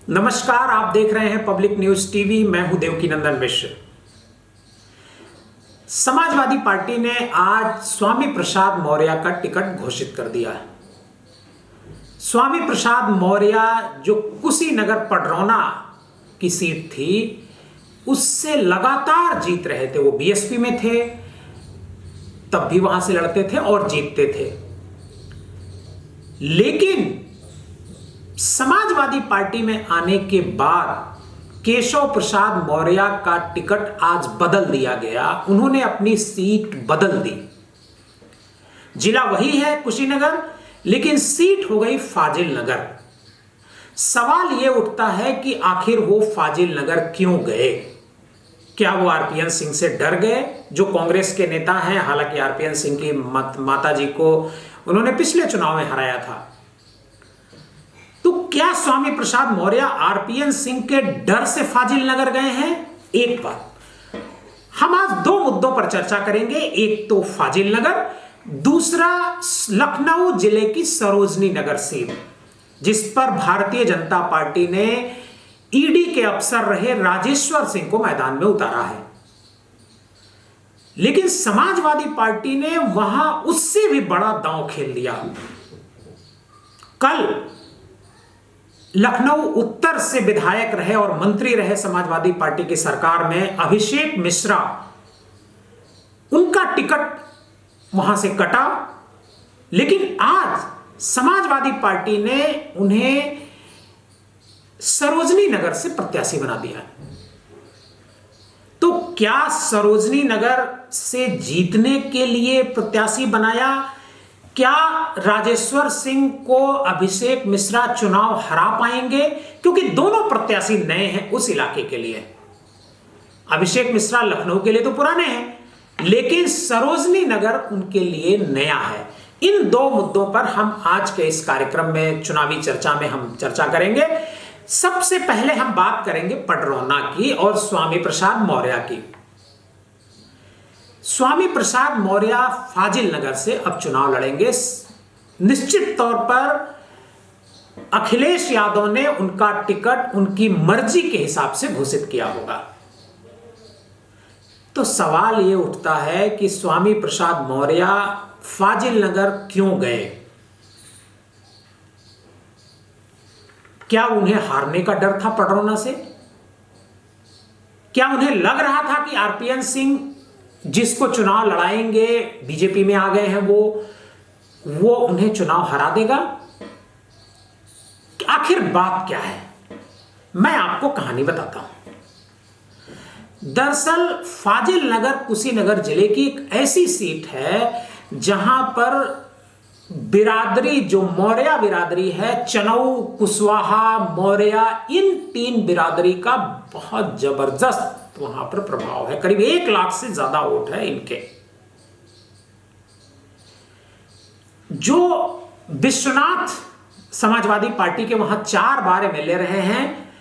नमस्कार, आप देख रहे हैं पब्लिक न्यूज टीवी। मैं हूं देवकीनंदन मिश्र। समाजवादी पार्टी ने आज स्वामी प्रसाद मौर्य का टिकट घोषित कर दिया है। स्वामी प्रसाद मौर्य जो कुशीनगर पडरौना की सीट थी, उससे लगातार जीत रहे थे। वो बीएसपी में थे, तब भी वहां से लड़ते थे और जीतते थे। लेकिन समाजवादी पार्टी में आने के बाद केशव प्रसाद मौर्य का टिकट आज बदल दिया गया। उन्होंने अपनी सीट बदल दी। जिला वही है कुशीनगर, लेकिन सीट हो गई फाजिल नगर। सवाल यह उठता है कि आखिर वो फाजिल नगर क्यों गए? क्या वो आरपीएन सिंह से डर गए, जो कांग्रेस के नेता हैं? हालांकि आरपीएन सिंह की माताजी को उन्होंने पिछले चुनाव में हराया था। तो क्या स्वामी प्रसाद मौर्य आरपीएन सिंह के डर से फाजिल नगर गए हैं? एक बात, हम आज दो मुद्दों पर चर्चा करेंगे। एक तो फाजिल नगर, दूसरा लखनऊ जिले की सरोजनी नगर सीट, जिस पर भारतीय जनता पार्टी ने ईडी के अफसर रहे राजेश्वर सिंह को मैदान में उतारा है। लेकिन समाजवादी पार्टी ने वहां उससे भी बड़ा दांव खेल दिया। कल लखनऊ उत्तर से विधायक रहे और मंत्री रहे समाजवादी पार्टी की सरकार में अभिषेक मिश्रा, उनका टिकट वहां से कटा। लेकिन आज समाजवादी पार्टी ने उन्हें सरोजनी नगर से प्रत्याशी बना दिया। तो क्या सरोजनी नगर से जीतने के लिए प्रत्याशी बनाया? क्या राजेश्वर सिंह को अभिषेक मिश्रा चुनाव हरा पाएंगे? क्योंकि दोनों प्रत्याशी नए हैं उस इलाके के लिए। अभिषेक मिश्रा लखनऊ के लिए तो पुराने हैं, लेकिन सरोजनी नगर उनके लिए नया है। इन दो मुद्दों पर हम आज के इस कार्यक्रम में, चुनावी चर्चा में हम चर्चा करेंगे। सबसे पहले हम बात करेंगे पडरौना की और स्वामी प्रसाद मौर्य की। स्वामी प्रसाद मौर्य फाजिल नगर से अब चुनाव लड़ेंगे। निश्चित तौर पर अखिलेश यादव ने उनका टिकट उनकी मर्जी के हिसाब से घोषित किया होगा। तो सवाल यह उठता है कि स्वामी प्रसाद मौर्य फाजिल नगर क्यों गए? क्या उन्हें हारने का डर था पडरौना से? क्या उन्हें लग रहा था कि आरपीएन सिंह जिसको चुनाव लड़ाएंगे, बीजेपी में आ गए हैं, वो उन्हें चुनाव हरा देगा? आखिर बात क्या है? मैं आपको कहानी बताता हूं। दरअसल फाजिल नगर कुशीनगर जिले की एक ऐसी सीट है जहां पर बिरादरी, जो मौर्य बिरादरी है, चनऊ, कुशवाहा, मौर्य, इन तीन बिरादरी का बहुत जबरदस्त वहां पर प्रभाव है। करीब 1 लाख से ज्यादा वोट है इनके। जो विश्वनाथ समाजवादी पार्टी के वहां 4 बार एमएलए रहे हैं,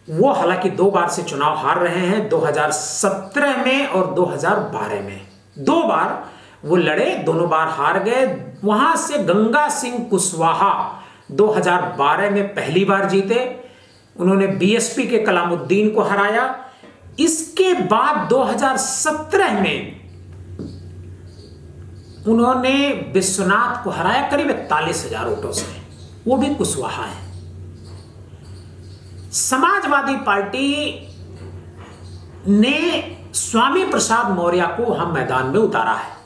वो हालांकि 2 बार से चुनाव हार रहे हैं, 2017 में और 2012 में। 2 बार वो लड़े, दोनों बार हार गए। वहां से गंगा सिंह कुशवाहा 2012 में पहली बार जीते। उन्होंने बीएसपी के कलामुद्दीन को हराया। इसके बाद 2017 में उन्होंने विश्वनाथ को हराया करीब 41,000 वोटों से, वो भी कुशवाहा है। समाजवादी पार्टी ने स्वामी प्रसाद मौर्य को हम मैदान में उतारा है।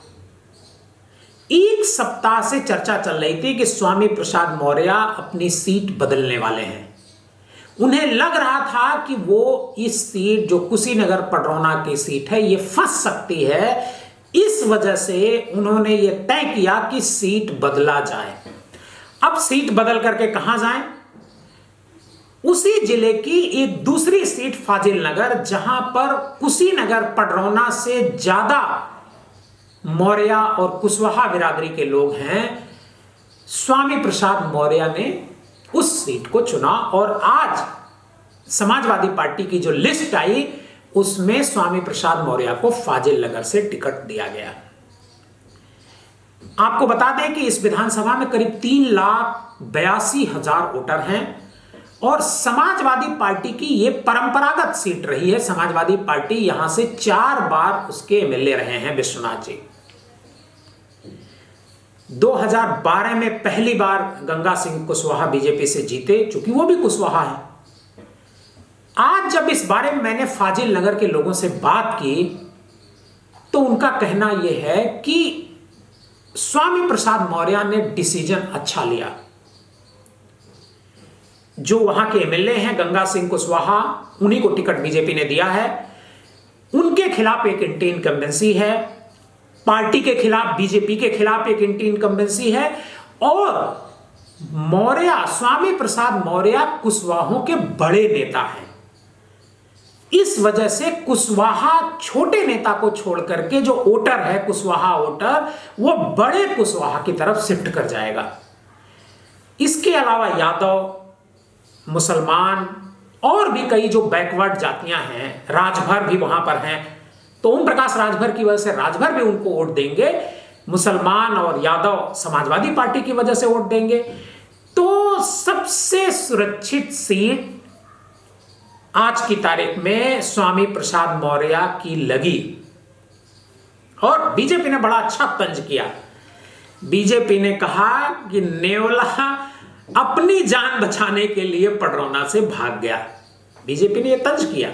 1 सप्ताह से चर्चा चल रही थी कि स्वामी प्रसाद मौर्य अपनी सीट बदलने वाले हैं। उन्हें लग रहा था कि वो इस सीट, जो कुशीनगर पडरौना की सीट है, ये फंस सकती है। इस वजह से उन्होंने ये तय किया कि सीट बदला जाए। अब सीट बदल करके कहां जाएं? उसी जिले की एक दूसरी सीट फाजिल नगर, जहां पर कुशीनगर पडरौना से ज्यादा मौर्य और कुशवाहा बिरादरी के लोग हैं। स्वामी प्रसाद मौर्य ने उस सीट को चुना और आज समाजवादी पार्टी की जो लिस्ट आई, उसमें स्वामी प्रसाद मौर्य को फाजिल नगर से टिकट दिया गया। आपको बता दें कि इस विधानसभा में करीब 3,82,000 वोटर हैं और समाजवादी पार्टी की यह परंपरागत सीट रही है। समाजवादी पार्टी यहां से 4 बार उसके एमएलए रहे हैं विश्वनाथ जी। 2012 में पहली बार गंगा सिंह कुशवाहा बीजेपी से जीते, चूंकि वो भी कुशवाहा है। आज जब इस बारे में मैंने फाजिल नगर के लोगों से बात की तो उनका कहना यह है कि स्वामी प्रसाद मौर्य ने डिसीजन अच्छा लिया। जो वहां के एमएलए हैं गंगा सिंह कुशवाहा, उन्हीं को टिकट बीजेपी ने दिया है। उनके खिलाफ एक एंटी इनकम्बेंसी है, पार्टी के खिलाफ, बीजेपी के खिलाफ एक एंटी इनकम्बेंसी है। और मौर्य, स्वामी प्रसाद मौर्य कुशवाहों के बड़े नेता हैं। इस वजह से कुशवाहा छोटे नेता को छोड़ करके जो वोटर है, कुशवाहा वोटर, वो बड़े कुशवाहा की तरफ शिफ्ट कर जाएगा। इसके अलावा यादव, मुसलमान और भी कई जो बैकवर्ड जातियां हैं, राजभर भी वहां पर हैं, तो ओम प्रकाश राजभर की वजह से राजभर भी उनको वोट देंगे। मुसलमान और यादव समाजवादी पार्टी की वजह से वोट देंगे। तो सबसे सुरक्षित सीट आज की तारीख में स्वामी प्रसाद मौर्य की लगी। और बीजेपी ने बड़ा अच्छा तंज किया। बीजेपी ने कहा कि नेवला अपनी जान बचाने के लिए पडरौना से भाग गया। बीजेपी ने यह तंज किया।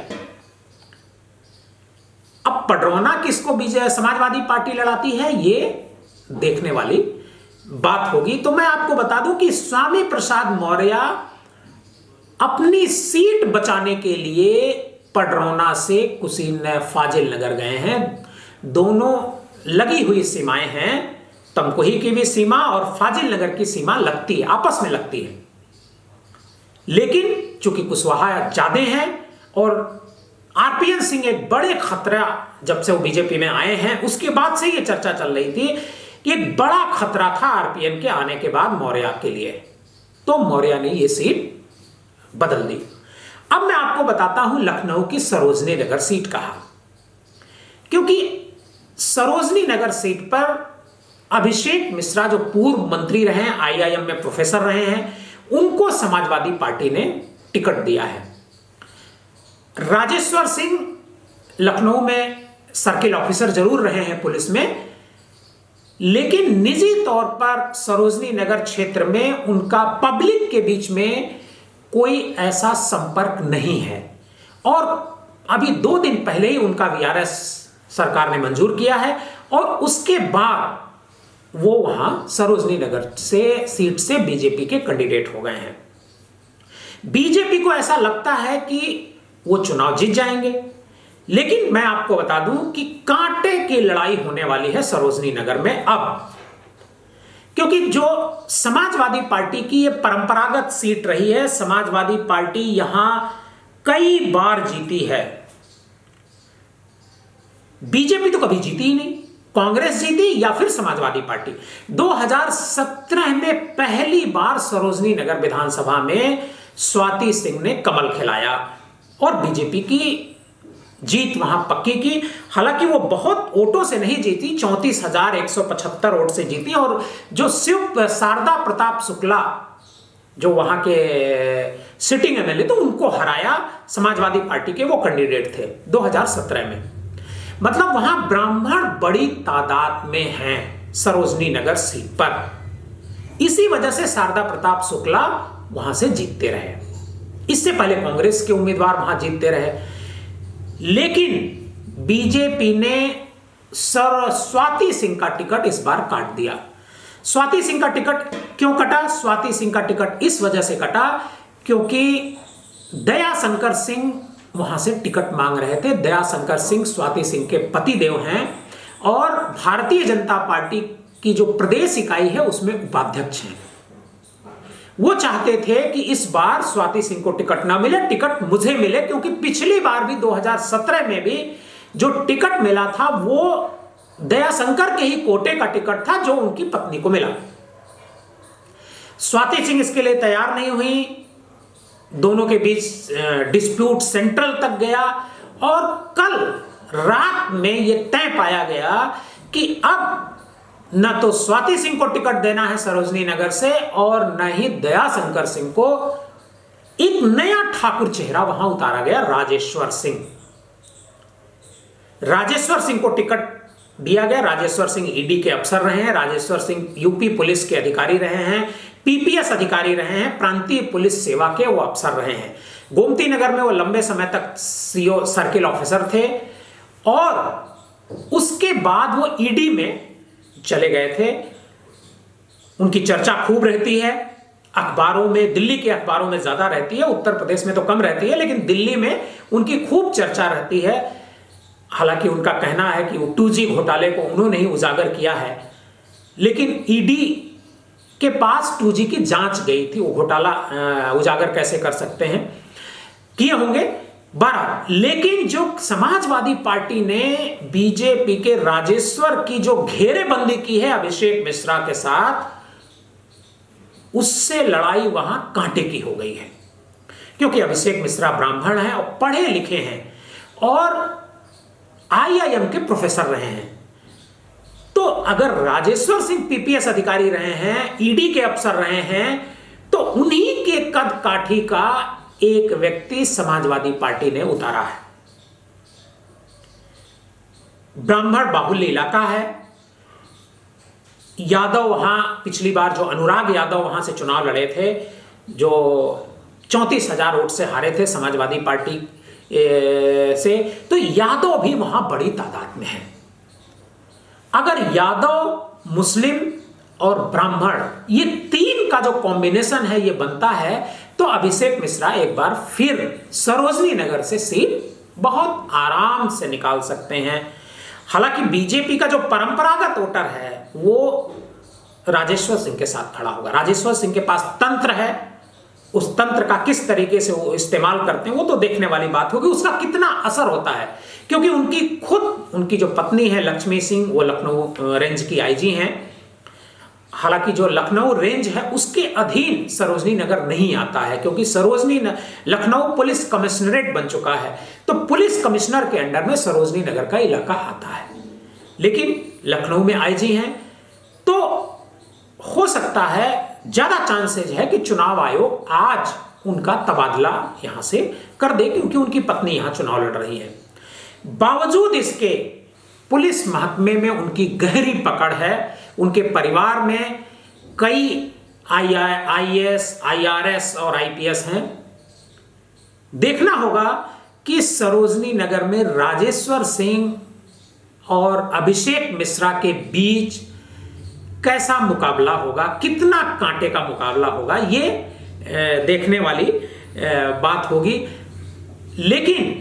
अब पडरौना किसको समाजवादी पार्टी लड़ाती है, ये देखने वाली बात होगी। तो मैं आपको बता दूं कि स्वामी प्रसाद मौर्य अपनी सीट बचाने के लिए पडरौना से फाजिल नगर गए हैं। दोनों लगी हुई सीमाएं हैं, तमकुही की भी सीमा और फाजिल नगर की सीमा लगती है, आपस में लगती है। लेकिन चूंकि कुशवाहा ज्यादा हैं और आरपीएन सिंह एक बड़े खतरा, जब से वो बीजेपी में आए हैं उसके बाद से ये चर्चा चल रही थी कि एक बड़ा खतरा था आरपीएन के आने के बाद मौर्य के लिए। तो मौर्य ने ये सीट बदल दी। अब मैं आपको बताता हूं लखनऊ की सरोजनी नगर सीट कहा, क्योंकि सरोजनी नगर सीट पर अभिषेक मिश्रा जो पूर्व मंत्री रहे हैं, आईआईएम में प्रोफेसर रहे हैं, उनको समाजवादी पार्टी ने टिकट दिया है। राजेश्वर सिंह लखनऊ में सर्किल ऑफिसर जरूर रहे हैं पुलिस में, लेकिन निजी तौर पर सरोजनी नगर क्षेत्र में उनका पब्लिक के बीच में कोई ऐसा संपर्क नहीं है। और अभी 2 दिन पहले ही उनका वीआरएस सरकार ने मंजूर किया है और उसके बाद वो वहां सरोजनी नगर से सीट से बीजेपी के कैंडिडेट हो गए हैं। बीजेपी को ऐसा लगता है कि वो चुनाव जीत जाएंगे, लेकिन मैं आपको बता दूं कि कांटे की लड़ाई होने वाली है सरोजनी नगर में अब, क्योंकि जो समाजवादी पार्टी की ये परंपरागत सीट रही है, समाजवादी पार्टी यहां कई बार जीती है। बीजेपी तो कभी जीती ही नहीं, कांग्रेस जीती या फिर समाजवादी पार्टी। 2017 में पहली बार सरोजनी नगर विधानसभा में स्वाति सिंह ने कमल खिलाया और बीजेपी की जीत वहां पक्की की। हालांकि वो बहुत वोटों से नहीं जीती, 34,175 वोट से जीती। और जो शिव शारदा प्रताप शुक्ला जो वहां के सिटिंग एमएलए थे, उनको हराया समाजवादी पार्टी के वो कैंडिडेट थे 2017 में। मतलब वहां ब्राह्मण बड़ी तादाद में हैं सरोजनी नगर सीट पर। इसी वजह से शारदा प्रताप शुक्ला वहां से जीतते रहे। इससे पहले कांग्रेस के उम्मीदवार वहां जीतते रहे, लेकिन बीजेपी ने स्वाति सिंह का टिकट इस बार काट दिया। स्वाति सिंह का टिकट क्यों कटा? स्वाति सिंह का टिकट इस वजह से कटा क्योंकि दयाशंकर सिंह वहां से टिकट मांग रहे थे। दयाशंकर सिंह स्वाति सिंह के पतिदेव हैं और भारतीय जनता पार्टी की जो प्रदेश इकाई है उसमें उपाध्यक्ष हैं। वो चाहते थे कि इस बार स्वाति सिंह को टिकट ना मिले, टिकट मुझे मिले, क्योंकि पिछली बार भी 2017 में भी जो टिकट मिला था वो दयाशंकर के ही कोटे का टिकट था जो उनकी पत्नी को मिला। स्वाति सिंह इसके लिए तैयार नहीं हुई, दोनों के बीच डिस्प्यूट सेंट्रल तक गया और कल रात में यह तय पाया गया कि अब न तो स्वाति सिंह को टिकट देना है सरोजनी नगर से और न ही दयाशंकर सिंह को एक नया ठाकुर चेहरा वहां उतारा गया, राजेश्वर सिंह। राजेश्वर सिंह को टिकट दिया गया। राजेश्वर सिंह ईडी के अफसर रहे हैं, राजेश्वर सिंह यूपी पुलिस के अधिकारी रहे हैं, पीपीएस अधिकारी रहे हैं, प्रांतीय पुलिस सेवा के वो अफसर रहे हैं। गोमती नगर में वो लंबे समय तक सीओ सर्किल ऑफिसर थे और उसके बाद वो ईडी में चले गए थे। उनकी चर्चा खूब रहती है अखबारों में, दिल्ली के अखबारों में ज्यादा रहती है, उत्तर प्रदेश में तो कम रहती है, लेकिन दिल्ली में उनकी खूब चर्चा रहती है। हालांकि उनका कहना है कि वो 2G घोटाले को उन्होंने ही उजागर किया है, लेकिन ईडी के पास 2G की जांच गई थी, वो घोटाला उजागर कैसे कर सकते हैं, किए होंगे 12। लेकिन जो समाजवादी पार्टी ने बीजेपी के राजेश्वर की जो घेरेबंदी की है अभिषेक मिश्रा के साथ, उससे लड़ाई वहां कांटे की हो गई है। क्योंकि अभिषेक मिश्रा ब्राह्मण हैं और पढ़े लिखे हैं और IIM के प्रोफेसर रहे हैं। तो अगर राजेश्वर सिंह पीपीएस अधिकारी रहे हैं, ईडी के अफसर रहे हैं, तो उन्हीं के कद काठी का एक व्यक्ति समाजवादी पार्टी ने उतारा है। ब्राह्मण बाहुल्य इलाका है। यादव वहां पिछली बार जो अनुराग यादव वहां से चुनाव लड़े थे, जो 34,000 वोट से हारे थे समाजवादी पार्टी से, तो यादव भी वहां बड़ी तादाद में है। अगर यादव, मुस्लिम और ब्राह्मण, ये तीन का जो कॉम्बिनेशन है ये बनता है, तो अभिषेक मिश्रा एक बार फिर सरोजनी नगर से सीट बहुत आराम से निकाल सकते हैं। हालांकि बीजेपी का जो परंपरागत वोटर है वो राजेश्वर सिंह के साथ खड़ा होगा। राजेश्वर सिंह के पास तंत्र है, उस तंत्र का किस तरीके से वो इस्तेमाल करते हैं वो तो देखने वाली बात होगी, उसका कितना असर होता है। क्योंकि उनकी जो पत्नी है लक्ष्मी सिंह, वो लखनऊ रेंज की आईजी हैं। हालांकि जो लखनऊ रेंज है उसके अधीन सरोजनी नगर नहीं आता है, क्योंकि लखनऊ पुलिस कमिश्नरेट बन चुका है, तो पुलिस कमिश्नर के अंडर में सरोजनी नगर का इलाका आता है। लेकिन लखनऊ में आईजी हैं, तो हो सकता है, ज्यादा चांसेज है कि चुनाव आयोग आज उनका तबादला यहां से कर दे, क्योंकि उनकी पत्नी यहां चुनाव लड़ रही है। बावजूद इसके पुलिस महकमे में उनकी गहरी पकड़ है। उनके परिवार में कई IAS, IRS और IPS हैं। देखना होगा कि सरोजनी नगर में राजेश्वर सिंह और अभिषेक मिश्रा के बीच कैसा मुकाबला होगा, कितना कांटे का मुकाबला होगा, ये देखने वाली बात होगी। लेकिन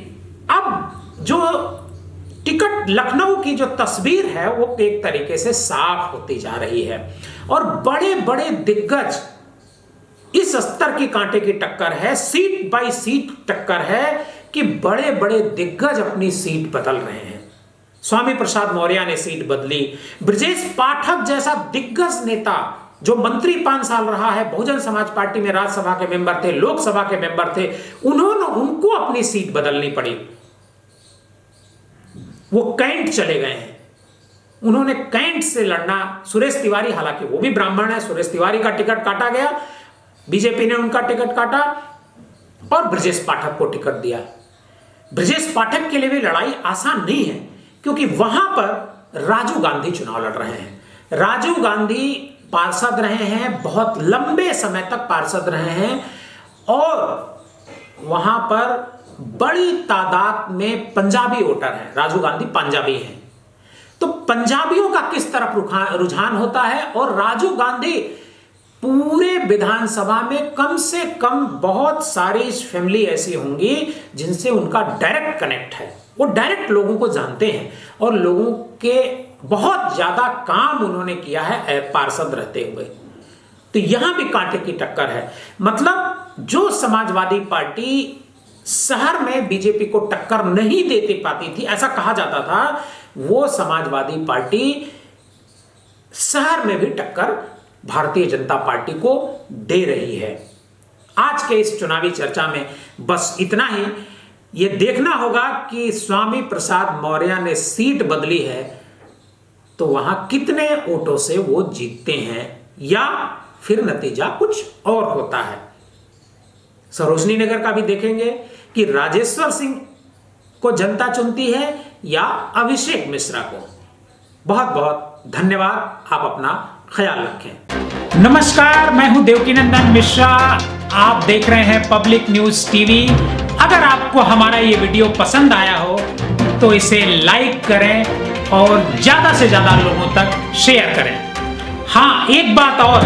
अब जो टिकट लखनऊ की जो तस्वीर है वो एक तरीके से साफ होती जा रही है और बड़े बड़े दिग्गज, इस स्तर की कांटे की टक्कर है, सीट बाय सीट टक्कर है कि बड़े बड़े दिग्गज अपनी सीट बदल रहे हैं। स्वामी प्रसाद मौर्य ने सीट बदली। ब्रजेश पाठक जैसा दिग्गज नेता जो मंत्री 5 साल रहा है, बहुजन समाज पार्टी में राज्यसभा के मेंबर थे, लोकसभा के मेंबर थे, उनको अपनी सीट बदलनी पड़ी। वो कैंट चले गए हैं, उन्होंने कैंट से लड़ना। सुरेश तिवारी, हालांकि वो भी ब्राह्मण है, सुरेश तिवारी का टिकट काटा गया, बीजेपी ने उनका टिकट काटा और ब्रजेश पाठक को टिकट दिया। ब्रजेश पाठक के लिए भी लड़ाई आसान नहीं है, क्योंकि वहां पर राजीव गांधी चुनाव लड़ रहे हैं। राजीव गांधी पार्षद रहे हैं, बहुत लंबे समय तक पार्षद रहे हैं और वहां पर बड़ी तादाद में पंजाबी वोटर हैं। राजीव गांधी पंजाबी हैं, तो पंजाबियों का किस तरफ रुझान होता है। और राजीव गांधी पूरे विधानसभा में कम से कम बहुत सारी फैमिली ऐसी होंगी जिनसे उनका डायरेक्ट कनेक्ट है, वो डायरेक्ट लोगों को जानते हैं और लोगों के बहुत ज्यादा काम उन्होंने किया है पार्षद रहते हुए। तो यहां भी कांटे की टक्कर है। मतलब जो समाजवादी पार्टी शहर में बीजेपी को टक्कर नहीं देती पाती थी, ऐसा कहा जाता था, वो समाजवादी पार्टी शहर में भी टक्कर भारतीय जनता पार्टी को दे रही है। आज के इस चुनावी चर्चा में बस इतना ही। यह देखना होगा कि स्वामी प्रसाद मौर्य ने सीट बदली है तो वहां कितने वोटों से वो जीतते हैं, या फिर नतीजा कुछ और होता है। सरोजनी नगर का भी देखेंगे कि राजेश्वर सिंह को जनता चुनती है या अभिषेक मिश्रा को। बहुत बहुत धन्यवाद। आप अपना ख्याल रखें। नमस्कार, मैं हूं देवकीनंदन मिश्रा। आप देख रहे हैं पब्लिक न्यूज टीवी। अगर आपको हमारा ये वीडियो पसंद आया हो तो इसे लाइक करें और ज्यादा से ज्यादा लोगों तक शेयर करें। हाँ, एक बात और,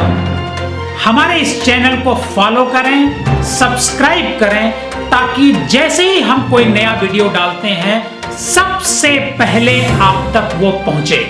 हमारे इस चैनल को फॉलो करें, सब्सक्राइब करें, ताकि जैसे ही हम कोई नया वीडियो डालते हैं सबसे पहले आप तक वो पहुंचे।